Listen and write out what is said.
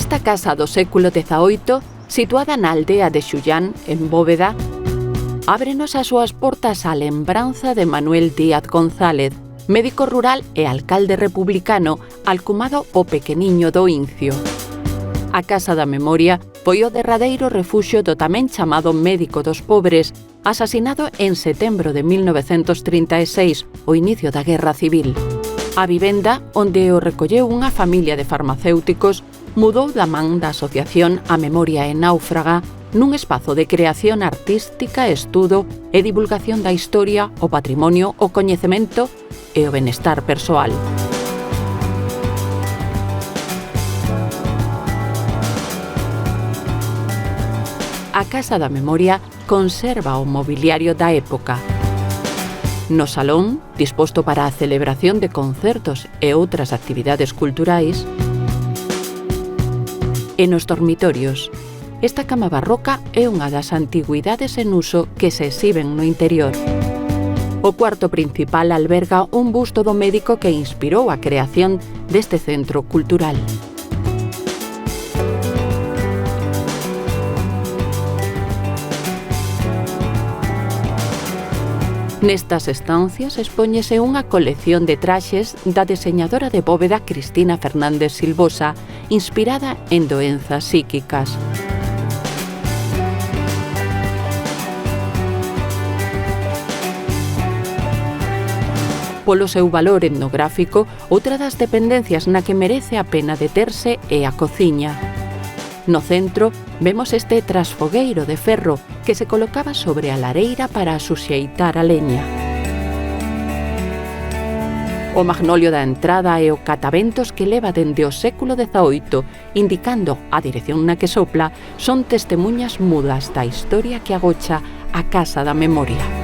Esta casa do século XVIII, situada na aldea de Xullán, en Bóveda, ábrenos as súas portas á lembranza de Manuel Díaz González, médico rural e alcalde republicano, alcumado o Pequeniño do Incio. A Casa da Memoria foi o derradeiro refuxio do tamén chamado Médico dos Pobres, asasinado en setembro de 1936, o inicio da Guerra Civil. A vivenda, onde o recolleu unha familia de farmacéuticos, mudou da man da Asociación A Memoria é Náufraga nun espazo de creación artística, estudo e divulgación da historia, o patrimonio, o coñecemento e o benestar persoal. A Casa da Memoria conserva o mobiliario da época. No salón, disposto para a celebración de concertos e outras actividades culturais, e nos dormitorios. Esta cama barroca é unha das antigüidades en uso que se exhiben no interior. O cuarto principal alberga un busto do médico que inspirou a creación deste centro cultural. Nestas estancias expóñese unha colección de traxes da deseñadora de Bóveda Cristina Fernández Silvosa, inspirada en doenzas psíquicas. Polo seu valor etnográfico, outra das dependencias na que merece a pena deterse é a cociña. No centro, vemos este trasfogueiro de ferro que se colocaba sobre a lareira para suxeitar a leña. O magnolio da entrada e o cataventos que leva dende o século XVIII, indicando a dirección na que sopla, son testemunhas mudas da historia que agocha a Casa da Memoria.